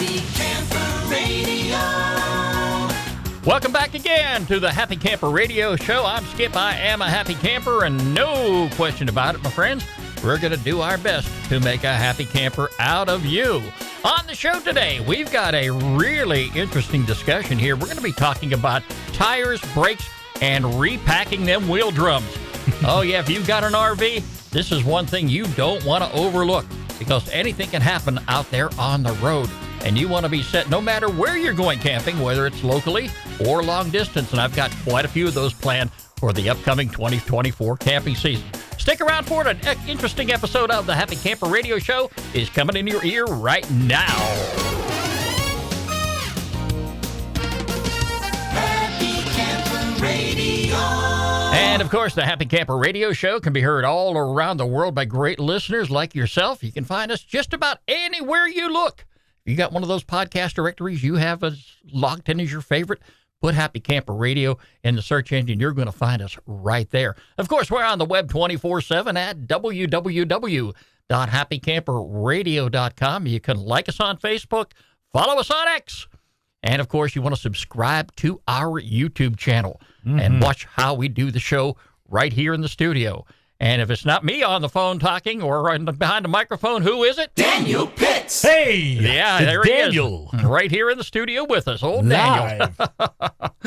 Happy Camper Radio. Welcome back again to the Happy Camper Radio Show. I'm Skip. I am a happy camper, and no question about it, my friends. We're going to do our best to make a happy camper out of you. On the show today, we've got a really interesting discussion here. We're going to be talking about tires, brakes, and repacking them wheel drums. Oh, yeah, if you've got an RV, this is one thing you don't want to overlook because anything can happen out there on the road. And you want to be set no matter where you're going camping, whether it's locally or long distance. And I've got quite a few of those planned for the upcoming 2024 camping season. Stick around for it. An interesting episode of the Happy Camper Radio Show is coming in your ear right now. Happy Camper Radio. And, of course, the Happy Camper Radio Show can be heard all around the world by great listeners like yourself. You can find us just about anywhere you look. You got one of those podcast directories you have as logged in as your favorite, put Happy Camper Radio in the search engine. You're going to find us right there. Of course, we're on the web 24/7 at www.happycamperradio.com. You can like us on Facebook, follow us on X, and, of course, you want to subscribe to our YouTube channel and watch how we do the show right here in the studio. And if it's not me on the phone talking or behind the microphone, who is it? Daniel Pitts. Hey! Yeah, it's there he Daniel. is. Right here in the studio with us, old Daniel. Live.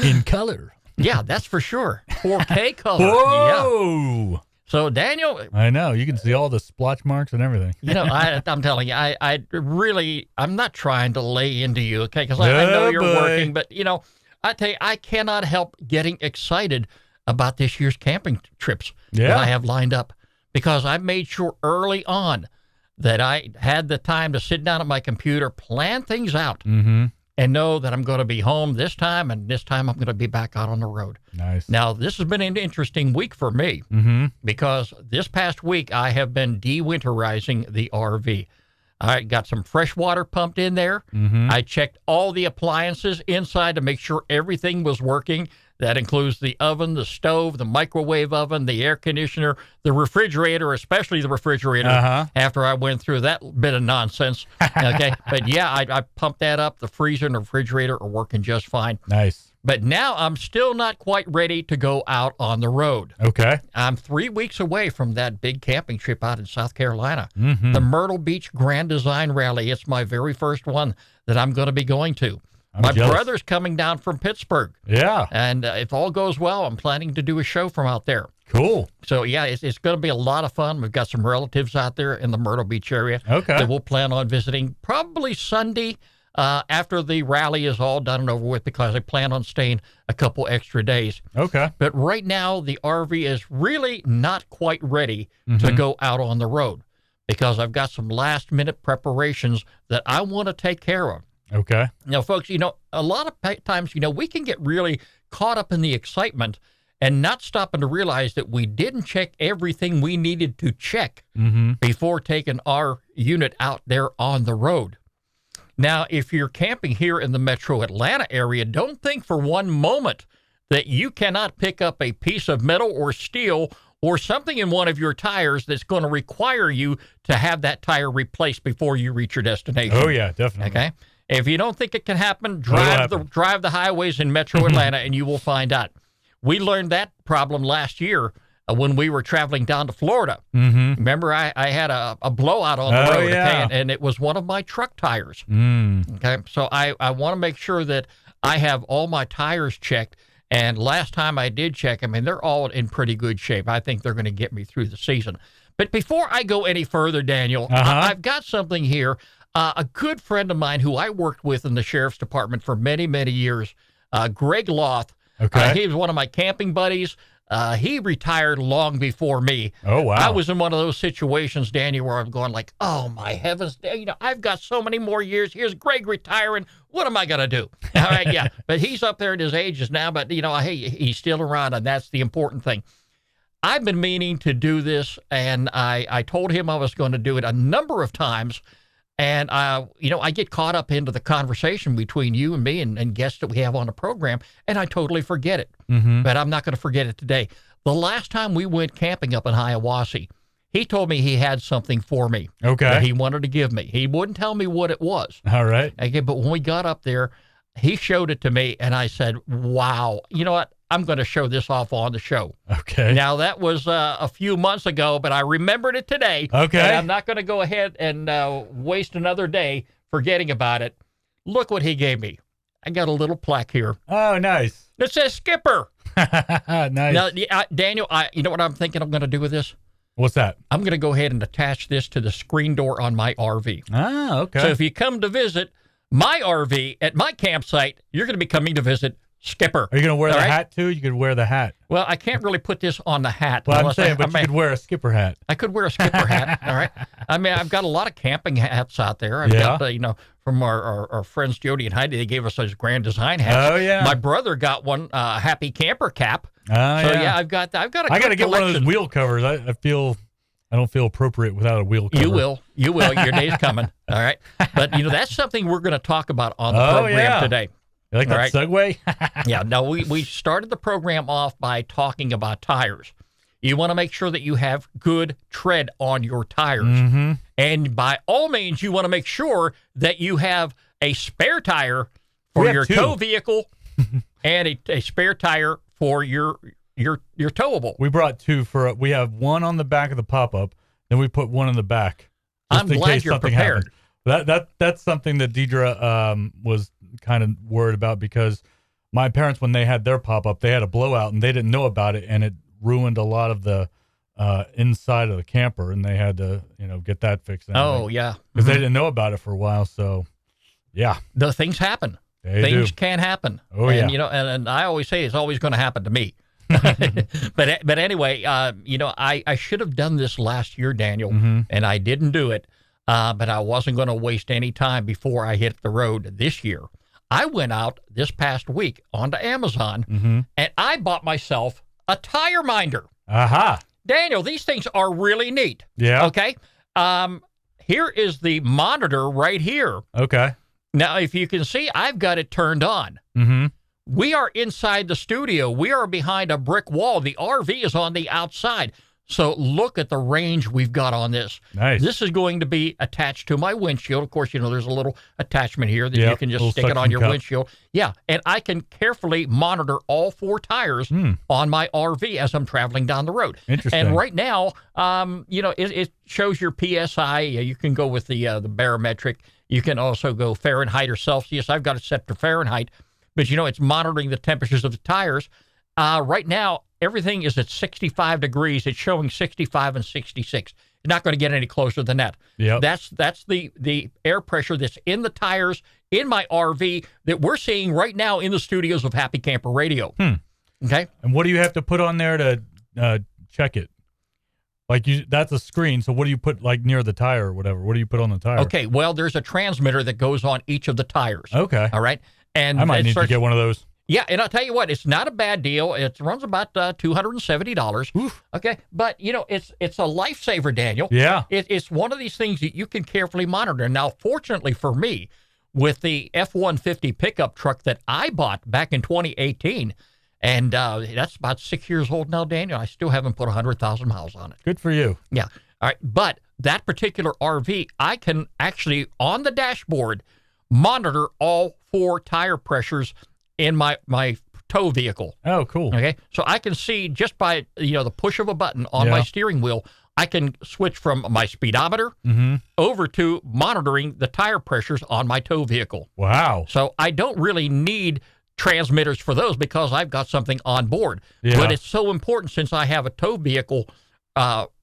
In color. Yeah, that's for sure. 4K color. Whoa! Yeah. So, Daniel, I know. You can see all the splotch marks and everything. you know, I'm telling you, I'm not trying to lay into you, okay? Because I know you're working, but, you know, I tell you, I cannot help getting excited about this year's camping trips that I have lined up because I made sure early on that I had the time to sit down at my computer, plan things out, and know that I'm going to be home this time, and this time I'm going to be back out on the road. Nice. Now, this has been an interesting week for me because this past week I have been de-winterizing the RV. I got some fresh water pumped in there. I checked all the appliances inside to make sure everything was working. That includes the oven, the stove, the microwave oven, the air conditioner, the refrigerator, especially the refrigerator, after I went through that bit of nonsense. Okay. But yeah, I pumped that up. The freezer and the refrigerator are working just fine. Nice. But now I'm still not quite ready to go out on the road. Okay. I'm 3 weeks away from that big camping trip out in South Carolina, the Myrtle Beach Grand Design Rally. It's my very first one that I'm going to be going to. My brother's coming down from Pittsburgh. Yeah. And if all goes well, I'm planning to do a show from out there. Cool. So, yeah, it's going to be a lot of fun. We've got some relatives out there in the Myrtle Beach area that we'll plan on visiting probably Sunday after the rally is all done and over with because I plan on staying a couple extra days. Okay. But right now, the RV is really not quite ready to go out on the road because I've got some last-minute preparations that I want to take care of. Okay. Now, folks, you know, a lot of times, you know, we can get really caught up in the excitement and not stopping to realize that we didn't check everything we needed to check before taking our unit out there on the road. Now, if you're camping here in the metro Atlanta area, don't think for one moment that you cannot pick up a piece of metal or steel or something in one of your tires that's going to require you to have that tire replaced before you reach your destination. Oh, yeah, definitely. Okay? If you don't think it can happen, drive the highways in metro Atlanta and you will find out. We learned that problem last year when we were traveling down to Florida. Remember, I had a blowout on the road, okay, and it was one of my truck tires. Okay, so I want to make sure that I have all my tires checked. And last time I did check them, and they're all in pretty good shape. I think they're going to get me through the season. But before I go any further, Daniel, I've got something here. A good friend of mine who I worked with in the sheriff's department for many, many years, Greg Loth. Okay. He was one of my camping buddies. He retired long before me. Oh, wow. I was in one of those situations, Daniel, where I'm going like, oh, my heavens, you know, I've got so many more years. Here's Greg retiring. What am I going to do? All right, yeah. But he's up there in his ages now, but, you know, hey, he's still around, and that's the important thing. I've been meaning to do this, and I told him I was going to do it a number of times. And, you know, I get caught up into the conversation between you and me and guests that we have on the program, and I totally forget it. But I'm not going to forget it today. The last time we went camping up in Hiawassee, he told me he had something for me. Okay. That he wanted to give me. He wouldn't tell me what it was. All right. Okay, but when we got up there, he showed it to me, and I said, wow, you know what? I'm going to show this off on the show. Okay. Now, that was a few months ago, but I remembered it today. Okay. And I'm not going to go ahead and waste another day forgetting about it. Look what he gave me. I got a little plaque here. Oh, nice. It says Skipper. Nice. Now, Daniel, you know what I'm thinking I'm going to do with this? What's that? I'm going to go ahead and attach this to the screen door on my RV. Ah, okay. So if you come to visit my RV at my campsite, you're going to be coming to visit Skipper. Are you going to wear the All right? hat too? You could wear the hat. Well, I can't really put this on the hat. Well, I'm unless saying, but you could wear a skipper hat. I could wear a skipper hat. All right. I mean, I've got a lot of camping hats out there. I've Yeah. got, from our friends Jody and Heidi, they gave us those Grand Design hats. Oh, yeah. My brother got one, Happy Camper cap. Oh, So yeah. I've got a I got to good get one of those collection. wheel covers. I don't feel appropriate without a wheel cover. You will. Your day's coming. All right. But, that's something we're going to talk about on the Oh, program yeah. today. You like that All right. segue? Yeah. No, we started the program off by talking about tires. You want to make sure that you have good tread on your tires. Mm-hmm. And by all means, you want to make sure that you have a spare tire for We have your two. tow vehicle and a spare tire for your towable. We brought two we have one on the back of the pop-up, then we put one in the back. Just I'm in glad case you're something prepared. happened. That's something that Deidre was kind of worried about because my parents, when they had their pop-up, they had a blowout and they didn't know about it, and it ruined a lot of the inside of the camper, and they had to get that fixed. Oh, yeah. Because they didn't know about it for a while. So yeah, The things happen. they Things do. can happen. Oh, and, yeah. And I always say it's always going to happen to me. But anyway, I should have done this last year, Daniel, and I didn't do it. But I wasn't going to waste any time before I hit the road this year. I went out this past week onto Amazon, and I bought myself a tire minder. Aha. Daniel, these things are really neat. Yeah. Okay. Here is the monitor right here. Okay. Now, if you can see, I've got it turned on. Mm-hmm. We are inside the studio. We are behind a brick wall. The RV is on the outside. So look at the range we've got on this. Nice. This is going to be attached to my windshield. Of course, there's a little attachment here that Yep, you can just little stick it on suction your cup. windshield. Yeah, and I can carefully monitor all four tires on my RV as I'm traveling down the road. Interesting. And right now, it shows your PSI. You can go with the barometric. You can also go Fahrenheit or Celsius. I've got it set to Fahrenheit. But, it's monitoring the temperatures of the tires. Right now, everything is at 65 degrees. It's showing 65 and 66. You're not going to get any closer than that. Yep. That's the air pressure that's in the tires in my RV that we're seeing right now in the studios of Happy Camper Radio. Okay? And what do you have to put on there to check it? That's a screen. So what do you put near the tire or whatever? What do you put on the tire? Okay, well, there's a transmitter that goes on each of the tires. Okay. All right? And I might need to get one of those. Yeah, and I'll tell you what, it's not a bad deal. It runs about $270. Oof. Okay, but it's a lifesaver, Daniel. Yeah. It's one of these things that you can carefully monitor. Now, fortunately for me, with the F-150 pickup truck that I bought back in 2018, and that's about 6 years old now, Daniel, I still haven't put 100,000 miles on it. Good for you. Yeah. All right, but that particular RV, I can actually, on the dashboard, monitor all four tire pressures in my tow vehicle. Oh, cool. Okay, so I can see just by the push of a button on my steering wheel, I can switch from my speedometer over to monitoring the tire pressures on my tow vehicle. Wow. So I don't really need transmitters for those because I've got something on board. Yeah. But it's so important since I have a tow vehicle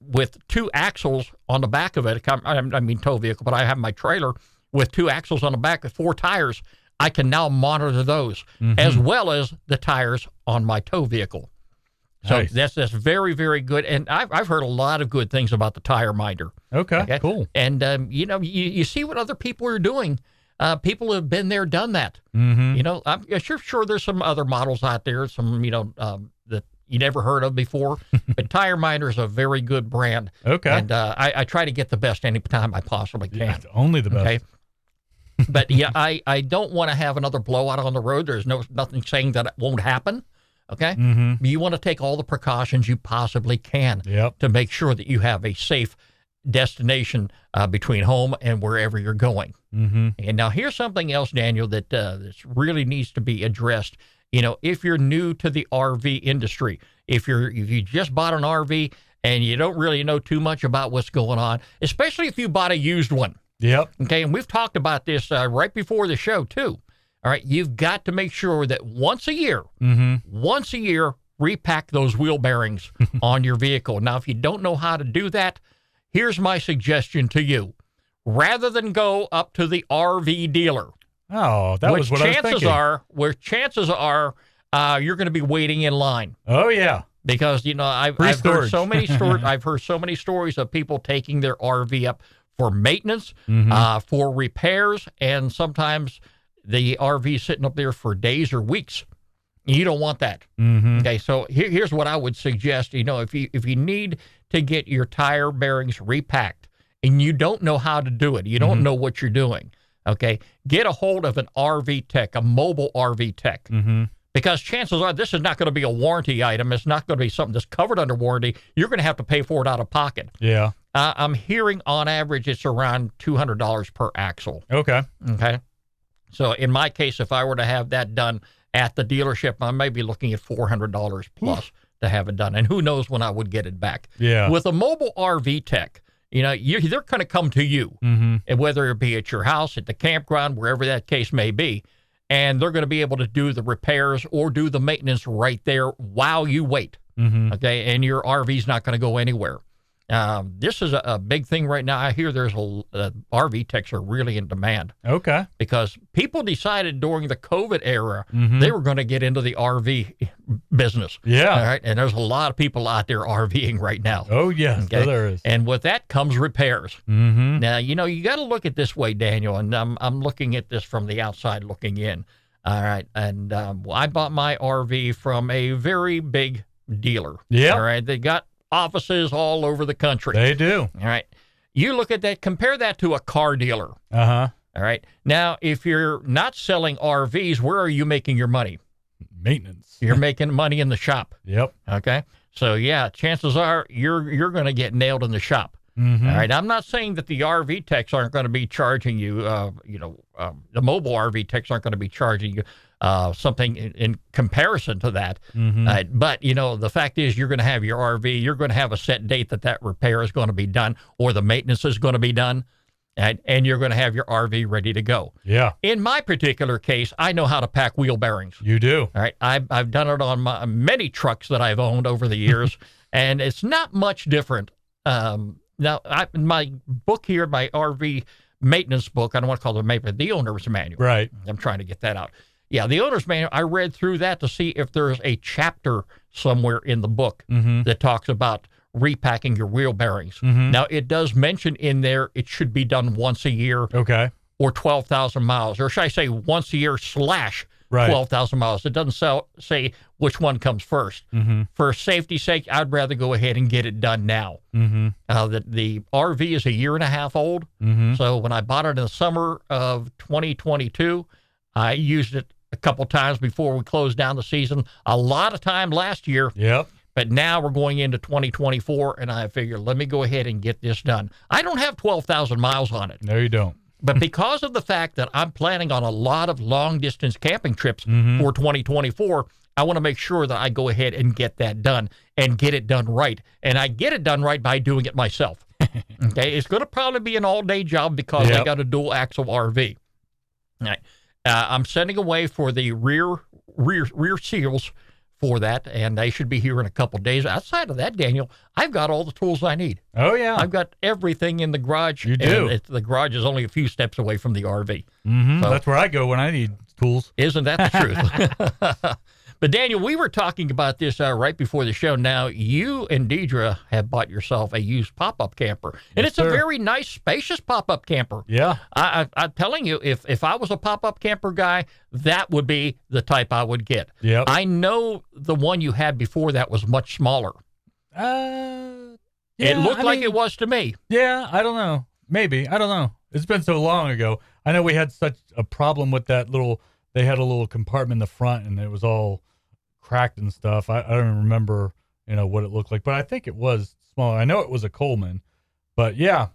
with two axles on the back of it. I mean tow vehicle, but I have my trailer with two axles on the back with four tires. I can now monitor those as well as the tires on my tow vehicle. So Nice. that's very, very good. And I've heard a lot of good things about the tire minder. Okay, cool. And, you see what other people are doing. People have been there, done that. Mm-hmm. I'm sure there's some other models out there, some, that you never heard of before. But Tire Minder is a very good brand. Okay. And I try to get the best anytime I possibly can. Yeah, only the best. Okay. But yeah, I don't want to have another blowout on the road. There's nothing saying that it won't happen. Okay? Mm-hmm. You want to take all the precautions you possibly can Yep. to make sure that you have a safe destination between home and wherever you're going. Mm-hmm. And now here's something else, Daniel, that really needs to be addressed. You know, if you're new to the RV industry, if you just bought an RV and you don't really know too much about what's going on, especially if you bought a used one. Yep. Okay, and we've talked about this right before the show too. All right, you've got to make sure that once a year, repack those wheel bearings on your vehicle. Now, if you don't know how to do that, here's my suggestion to you. Rather than go up to the RV dealer, Oh, that was what I was thinking. Chances are, you're going to be waiting in line. Oh, yeah. Because, you know, I've heard so many stories. I've heard so many stories of people taking their RV up for maintenance, for repairs, and sometimes the RV sitting up there for days or weeks. You don't want that. Mm-hmm. Okay, so here's what I would suggest. You know, if you need to get your tire bearings repacked and you don't know how to do it, you don't know what you're doing, okay, get a hold of an RV tech, a mobile RV tech. Mm-hmm. Because chances are this is not going to be a warranty item. It's not going to be something that's covered under warranty. You're going to have to pay for it out of pocket. Yeah. I'm hearing on average it's around $200 per axle. Okay. Okay. So in my case, if I were to have that done at the dealership, I may be looking at $400 plus to have it done. And who knows when I would get it back. Yeah. With a mobile RV tech, you know, they're going to come to you, and whether it be at your house, at the campground, wherever that case may be, and they're going to be able to do the repairs or do the maintenance right there while you wait. Okay, and your RV's not going to go anywhere. This is a big thing right now. I hear there's RV techs are really in demand. Okay. Because people decided during the COVID era they were going to get into the RV business. Yeah. All right. And there's a lot of people out there RVing right now. Oh, yes. Okay? There is. And with that comes repairs. Mm-hmm. Now, you know, you got to look at this way, Daniel, and I'm looking at this from the outside looking in. All right. And I bought my RV from a very big dealer. Yeah. All right. They got offices all over the country. They do. All right. You look at that, compare that to a car dealer. Uh-huh. All right. Now, if you're not selling RVs, where are you making your money? Maintenance. You're making money in the shop. Yep. Okay. So, yeah, chances are you're going to get nailed in the shop. Mm-hmm. All right. I'm not saying that the RV techs aren't going to be charging you, the mobile RV techs aren't going to be charging you something in comparison to that. But, you know, the fact is you're going to have your RV, you're going to have a set date that repair is going to be done or the maintenance is going to be done, and you're going to have your RV ready to go. Yeah. In my particular case, I know how to pack wheel bearings. You do. All right. I've done it on many trucks that I've owned over the years, and it's not much different. Now, in my book here, my RV maintenance book, I don't want to call it the owner's manual. Right. I'm trying to get that out. Yeah, the owner's manual, I read through that to see if there's a chapter somewhere in the book that talks about repacking your wheel bearings. Now, it does mention in there it should be done once a year Okay. or 12,000 miles, or should I say once a year / 12,000 miles. It doesn't say which one comes first. For safety's sake, I'd rather go ahead and get it done now. The RV is a year and a half old, so when I bought it in the summer of 2022, I used it a couple times before we closed down the season. A lot of time last year. Yep. But now we're going into 2024, and I figure, let me go ahead and get this done. I don't have 12,000 miles on it. No, you don't. But because of the fact that I'm planning on a lot of long-distance camping trips for 2024, I want to make sure that I go ahead and get that done and get it done right. And I get it done right by doing it myself. Okay? It's going to probably be an all-day job because I got a dual-axle RV. All right. I'm sending away for the rear seals for that, and they should be here in a couple of days. Outside of that, Daniel, I've got all the tools I need. Oh, yeah. I've got everything in the garage. You do. And the garage is only a few steps away from the RV. So, that's where I go when I need tools. Isn't that the truth? But, Daniel, we were talking about this right before the show. Now, you and Deidre have bought yourself a used pop-up camper. And it's a very nice, spacious pop-up camper. Yeah. I'm telling you, if I was a pop-up camper guy, that would be the type I would get. Yep. I know the one you had before that was much smaller. It looked like it was to me. Yeah, I don't know. Maybe. I don't know. It's been so long ago. I know we had such a problem with that they had a little compartment in the front, and it was all cracked and stuff. I don't even remember, what it looked like, but I think it was smaller. I know it was a Coleman, but yeah,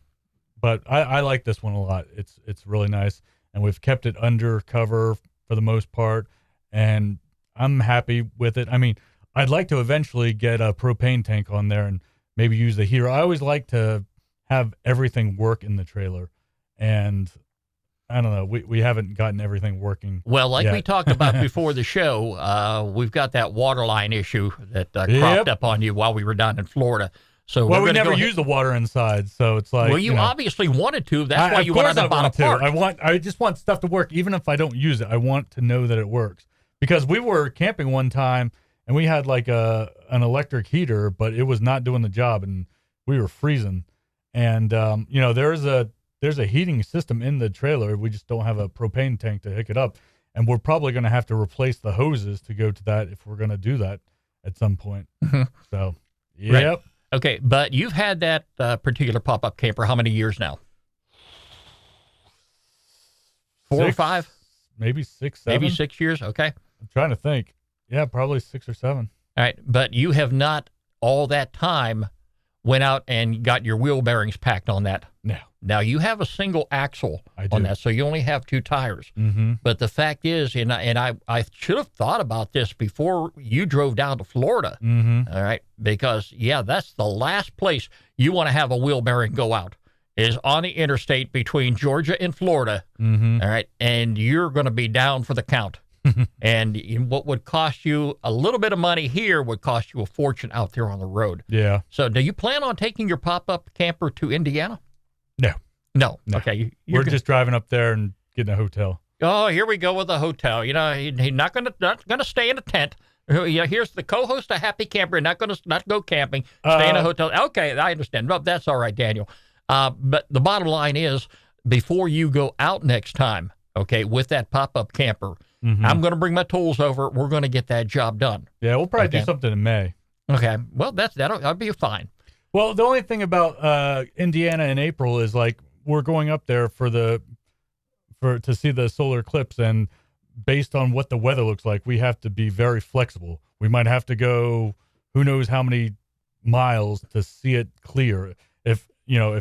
but I like this one a lot. It's really nice, and we've kept it under cover for the most part, and I'm happy with it. I mean, I'd like to eventually get a propane tank on there and maybe use the heater. I always like to have everything work in the trailer, and I don't know. We haven't gotten everything working. Well, like yet. we talked about before the show, we've got that water line issue that cropped up on you while we were down in Florida. So we never use the water inside, so it's like. Well, you obviously wanted to. That's why you wanted to buy a park. I just want stuff to work, even if I don't use it. I want to know that it works, because we were camping one time and we had like an electric heater, but it was not doing the job, and we were freezing. And there's a heating system in the trailer. We just don't have a propane tank to hook it up. And we're probably going to have to replace the hoses to go to that if we're going to do that at some point. So, yep. Right. Okay, but you've had that particular pop-up camper how many years now? 4 or 5? Maybe 6, 7. Maybe 6 years, okay. I'm trying to think. Yeah, probably 6 or 7. All right, but you have not all that time went out and got your wheel bearings packed on that. No. Now, you have a single axle on that, so you only have 2 tires. Mm-hmm. But the fact is, and I should have thought about this before you drove down to Florida, all right, because, yeah, that's the last place you want to have a wheel bearing go out is on the interstate between Georgia and Florida, all right, and you're going to be down for the count. And what would cost you a little bit of money here would cost you a fortune out there on the road. Yeah. So do you plan on taking your pop-up camper to Indiana? No. Okay. We're just driving up there and getting a hotel. Oh, here we go with a hotel. He's not gonna stay in a tent. Here's the co-host of Happy Camper. Not go camping. Stay in a hotel. Okay, I understand. No, that's all right, Daniel. But the bottom line is, before you go out next time, okay, with that pop-up camper, I'm going to bring my tools over. We're going to get that job done. Yeah, we'll probably do something in May. Okay. Well, that'll be fine. Well, the only thing about Indiana in April is like we're going up there to see the solar eclipse, and based on what the weather looks like, we have to be very flexible. We might have to go who knows how many miles to see it clear. If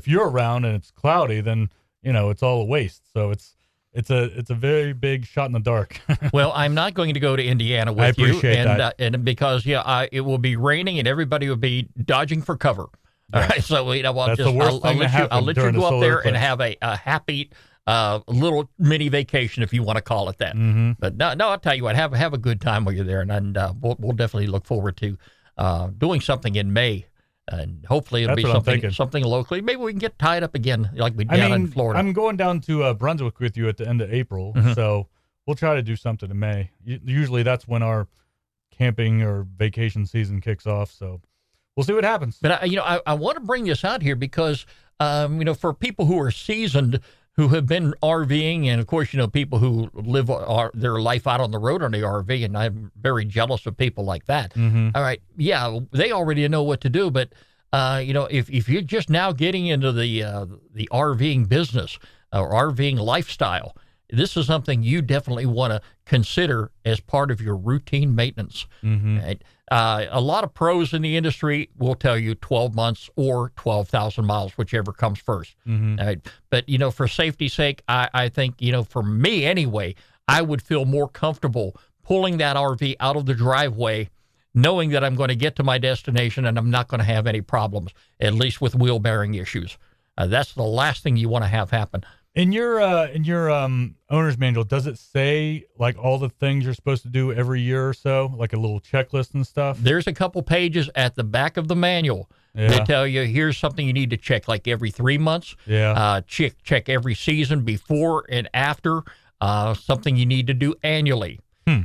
you're around and it's cloudy, then it's all a waste. So it's a very big shot in the dark. Well, I'm not going to go to Indiana with you. I appreciate that. And because, it will be raining and everybody will be dodging for cover. All right. So, That's the worst thing to happen. I'll let you during go the up solar there eclipse. and have a happy little mini vacation, if you want to call it that. But no, I'll tell you what, have a good time while you're there. And we'll definitely look forward to doing something in May. And hopefully it'll be something locally. Maybe we can get tied up again like we did in Florida. I'm going down to Brunswick with you at the end of April, so we'll try to do something in May. Usually that's when our camping or vacation season kicks off, so we'll see what happens. But I want to bring this out here because for people who are seasoned, who have been RVing, and of course people who live their life out on the road on the RV, and I'm very jealous of people like that. All right, yeah, they already know what to do, but if you're just now getting into the RVing business or RVing lifestyle, this is something you definitely want to consider as part of your routine maintenance. Right? A lot of pros in the industry will tell you 12 months or 12,000 miles, whichever comes first. Right? But, for safety's sake, I think, for me anyway, I would feel more comfortable pulling that RV out of the driveway, knowing that I'm going to get to my destination and I'm not going to have any problems, at least with wheel bearing issues. That's the last thing you want to have happen. In your owner's manual, does it say like all the things you're supposed to do every year or so, like a little checklist and stuff? There's a couple pages at the back of the manual that tell you here's something you need to check, like every 3 months. Check every season before and after. Something you need to do annually.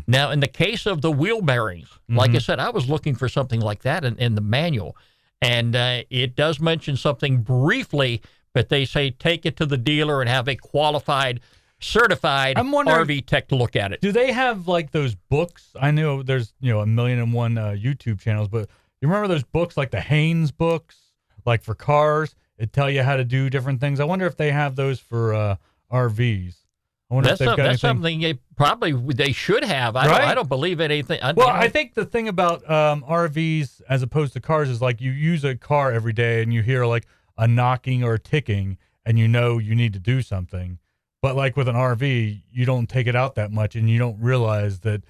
Now, in the case of the wheel bearings, like I said, I was looking for something like that in the manual, and it does mention something briefly. But they say take it to the dealer and have a qualified, certified RV tech to look at it. Do they have like those books? I know there's a 1,000,001 YouTube channels, but you remember those books like the Haynes books, like for cars? It tell you how to do different things. I wonder if they have those for RVs. I wonder if they've got anything. That's something they should have. I don't believe anything. Well, I think the thing about RVs as opposed to cars is like you use a car every day and you hear like a knocking or a ticking and you know you need to do something. But like with an RV, you don't take it out that much and you don't realize that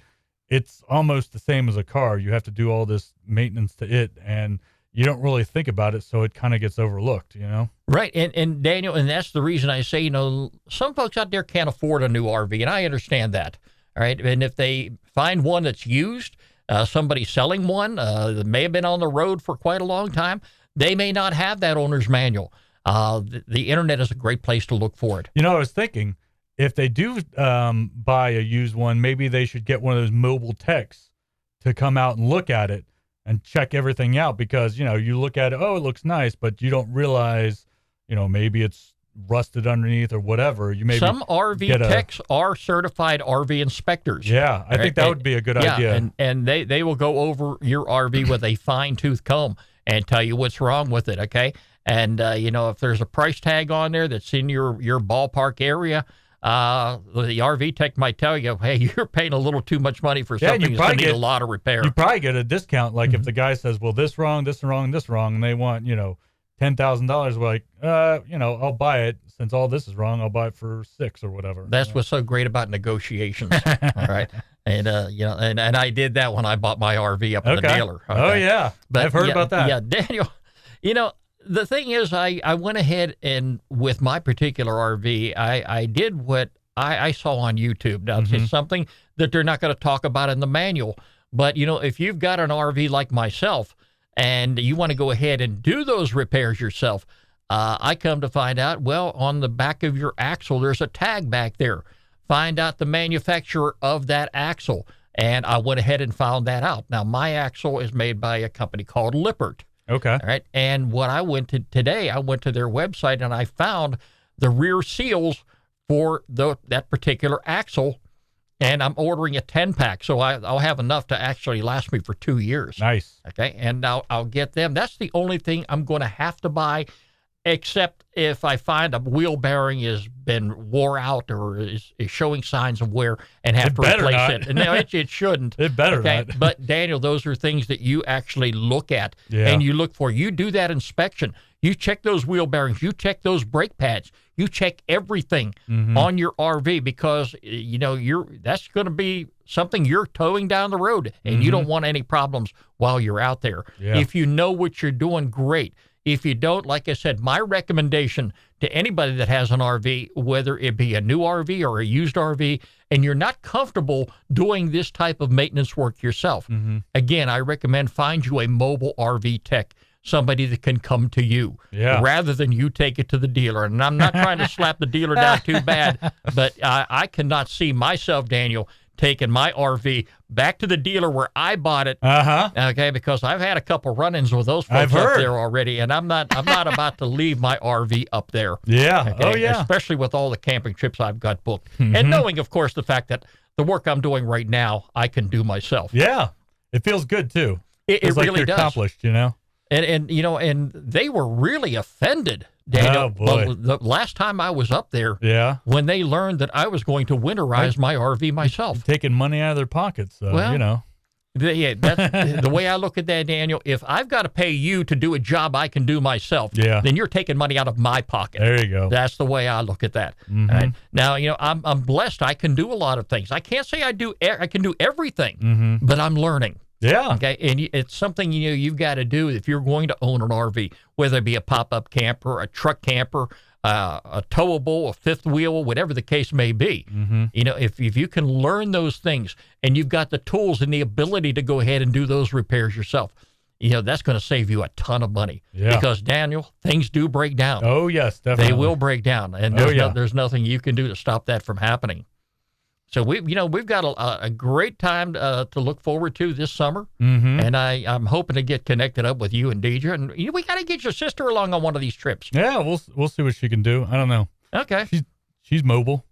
it's almost the same as a car. You have to do all this maintenance to it and you don't really think about it, so it kind of gets overlooked, you know? Right. And Daniel, and that's the reason I say, some folks out there can't afford a new RV, and I understand that. All right. And if they find one that's used, somebody selling one that may have been on the road for quite a long time, they may not have that owner's manual. The internet is a great place to look for it. I was thinking, if they do buy a used one, maybe they should get one of those mobile techs to come out and look at it and check everything out, because, you look at it, oh, it looks nice, but you don't realize, maybe it's rusted underneath or whatever. Some RV techs are certified RV inspectors. Yeah, I think that would be a good idea. And they will go over your RV with a fine-tooth comb and tell you what's wrong with it, okay? And, if there's a price tag on there that's in your ballpark area, the RV tech might tell you, hey, you're paying a little too much money for something that's going to need a lot of repair. You probably get a discount. Like if the guy says, well, this wrong, this wrong, this wrong, and they want, $10,000, we're like, I'll buy it. Since all this is wrong, I'll buy it for $6,000 or whatever. That's what's so great about negotiations. All right. And, and I did that when I bought my RV up at the dealer. Okay? Oh, yeah. But I've heard about that. Yeah, Daniel, the thing is, I went ahead and with my particular RV, I did what I saw on YouTube. Now, it's something that they're not going to talk about in the manual. But, if you've got an RV like myself and you want to go ahead and do those repairs yourself, I come to find out, well, on the back of your axle, there's a tag back there. Find out the manufacturer of that axle. And I went ahead and found that out. Now, my axle is made by a company called Lippert. Okay. All right. And what I went to today, I went to their website and I found the rear seals for that particular axle, and I'm ordering a 10-pack. So I'll have enough to actually last me for 2 years. Nice. Okay. And I'll get them. That's the only thing I'm going to have to buy, except if I find a wheel bearing has been wore out or is showing signs of wear and have to replace it. No, it shouldn't. It better not. But, Daniel, those are things that you actually look at and you look for. You do that inspection. You check those wheel bearings. You check those brake pads. You check everything on your RV because, that's going to be something you're towing down the road, and you don't want any problems while you're out there. Yeah. If you know what you're doing, great. If you don't, like I said, my recommendation to anybody that has an RV, whether it be a new RV or a used RV, and you're not comfortable doing this type of maintenance work yourself, again, I recommend find you a mobile RV tech, somebody that can come to you rather than you take it to the dealer. And I'm not trying to slap the dealer down too bad, but I cannot see myself, Daniel, taking my RV back to the dealer where I bought it. Okay, because I've had a couple run-ins with those folks up there already, and I'm not about to leave my RV up there. Yeah. Okay? Oh, yeah. Especially with all the camping trips I've got booked. And knowing, of course, the fact that the work I'm doing right now, I can do myself. Yeah. It feels good, too. It really you're does. Accomplished, And they were really offended, Daniel. Oh, boy. The last time I was up there, when they learned that I was going to winterize my RV myself. Taking money out of their pockets, so, that's the way I look at that, Daniel. If I've got to pay you to do a job I can do myself, then you're taking money out of my pocket. There you go. That's the way I look at that. All right? Now, I'm blessed. I can do a lot of things. I can't say I can do everything, but I'm learning. Yeah. Okay. And it's something, you've got to do if you're going to own an RV, whether it be a pop-up camper, a truck camper, a towable, a fifth wheel, whatever the case may be. If you can learn those things and you've got the tools and the ability to go ahead and do those repairs yourself, that's going to save you a ton of money. Yeah. Because, Daniel, things do break down. Oh, yes, definitely. They will break down. And there's nothing you can do to stop that from happening. So we've got a great time to look forward to this summer, and I'm hoping to get connected up with you and Deidre, and we got to get your sister along on one of these trips. Yeah, we'll see what she can do. I don't know. Okay, she's mobile.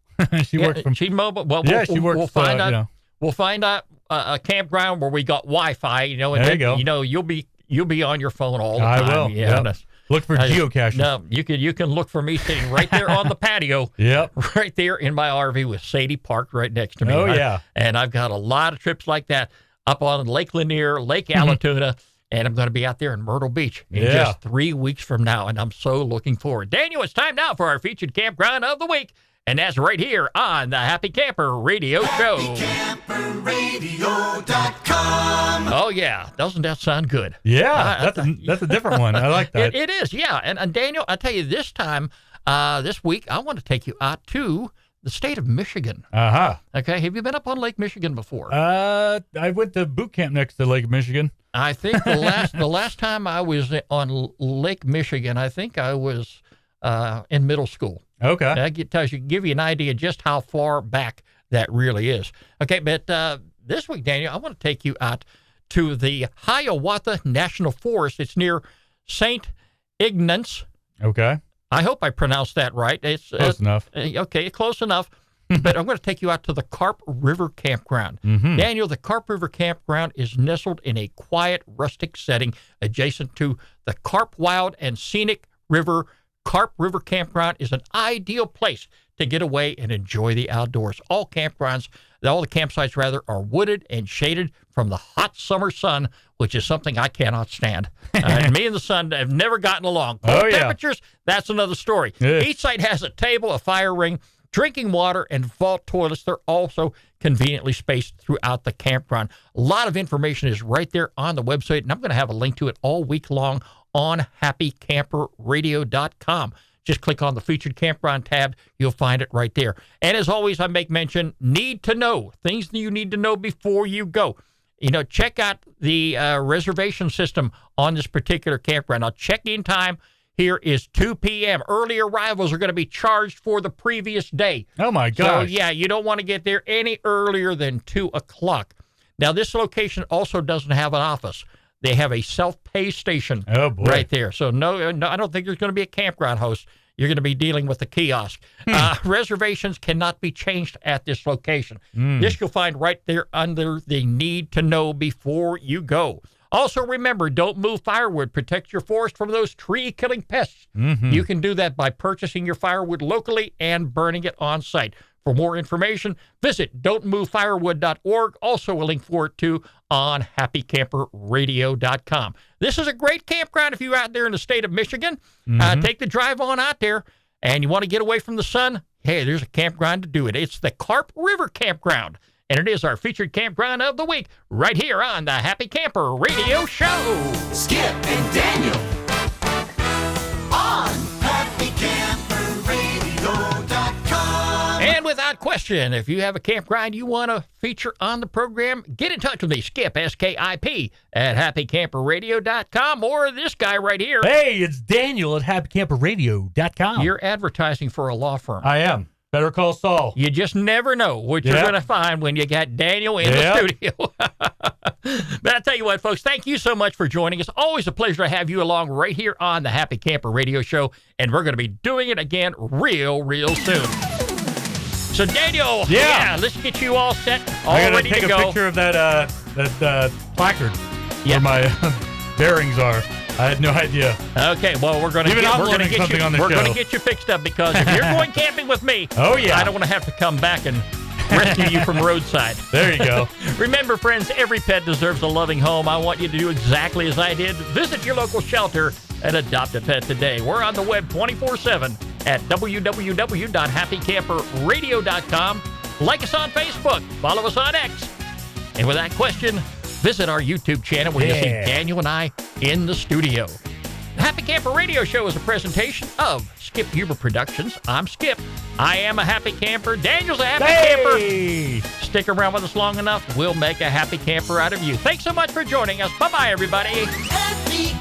She's mobile. Well, she works. We'll find out. We'll find out a campground where we got Wi-Fi. And there you go. You'll be on your phone all the time. I will. Yeah. Look for geocaches. No, you can look for me sitting right there on the patio. Yep. Right there in my RV with Sadie parked right next to me. Oh, yeah. And I've got a lot of trips like that up on Lake Lanier, Lake Allatoona, and I'm going to be out there in Myrtle Beach in just 3 weeks from now, and I'm so looking forward. Daniel, it's time now for our featured campground of the week, and that's right here on the Happy Camper Radio Show. HappyCamperRadio.com. Oh, yeah. Doesn't that sound good? Yeah, that's a different one. I like that. It is, yeah. And Daniel, I tell you, this time, this week, I want to take you out to the state of Michigan. Uh-huh. Okay, have you been up on Lake Michigan before? I went to boot camp next to Lake Michigan. I think the last time I was on Lake Michigan, I think I was in middle school. Okay. That tells you, give you an idea just how far back that really is. Okay, but this week, Daniel, I want to take you out to the Hiawatha National Forest. It's near St. Ignace. Okay. I hope I pronounced that right. It's Close enough. Okay, close enough. But I'm going to take you out to the Carp River Campground. Mm-hmm. Daniel, the Carp River Campground is nestled in a quiet, rustic setting adjacent to the Carp Wild and Scenic River. Carp River Campground is an ideal place to get away and enjoy the outdoors. All the campsites, are wooded and shaded from the hot summer sun, which is something I cannot stand. Me and the sun have never gotten along. Cold temperatures, that's another story. Yeah. Each site has a table, a fire ring, drinking water, and vault toilets. They're also conveniently spaced throughout the campground. A lot of information is right there on the website, and I'm going to have a link to it all week long on happycamperradio.com. Just click on the featured campground tab. You'll find it right there. And as always, I make mention, need to know, things that you need to know before you go. Check out the reservation system on this particular campground. Now, check-in time here is 2 p.m. Early arrivals are going to be charged for the previous day. Oh, my gosh. So, yeah, you don't want to get there any earlier than 2 o'clock. Now, this location also doesn't have an office. They have a self-pay station right there. So, no, I don't think there's going to be a campground host. You're going to be dealing with the kiosk. Reservations cannot be changed at this location. This you'll find right there under the need to know before you go. Also, remember, don't move firewood. Protect your forest from those tree-killing pests. You can do that by purchasing your firewood locally and burning it on site. For more information, visit don'tmovefirewood.org. Also a link for it, too, on happycamperradio.com. This is a great campground if you're out there in the state of Michigan. Take the drive on out there, and you want to get away from the sun, hey, there's a campground to do it. It's the Carp River Campground, and it is our featured campground of the week right here on the Happy Camper Radio Show. Skip and Daniel on happycamperradio.com. And without question, if you have a campground you want to feature on the program, get in touch with me, Skip, S-K-I-P, at happycamperradio.com, or this guy right here. Hey, it's Daniel at happycamperradio.com. You're advertising for a law firm. I am. Better call Saul. You just never know what you're going to find when you got Daniel in the studio. But I tell you what, folks, thank you so much for joining us. Always a pleasure to have you along right here on the Happy Camper Radio Show, and we're going to be doing it again real soon. So, Daniel, let's get you all set, all ready to go. I got to take a picture of that placard where my bearings are. I had no idea. Okay, well, we're going to get you fixed up, because if you're going camping with me, I don't want to have to come back and rescue you from roadside. There you go. Remember, friends, every pet deserves a loving home. I want you to do exactly as I did. Visit your local shelter and adopt a pet today. We're on the web 24/7 at www.happycamperradio.com. Like us on Facebook. Follow us on X. And with that question, visit our YouTube channel where you'll see Daniel and I in the studio. The Happy Camper Radio Show is a presentation of Skip Huber Productions. I'm Skip. I am a happy camper. Daniel's a happy camper. Stick around with us long enough, we'll make a happy camper out of you. Thanks so much for joining us. Bye-bye, everybody. Happy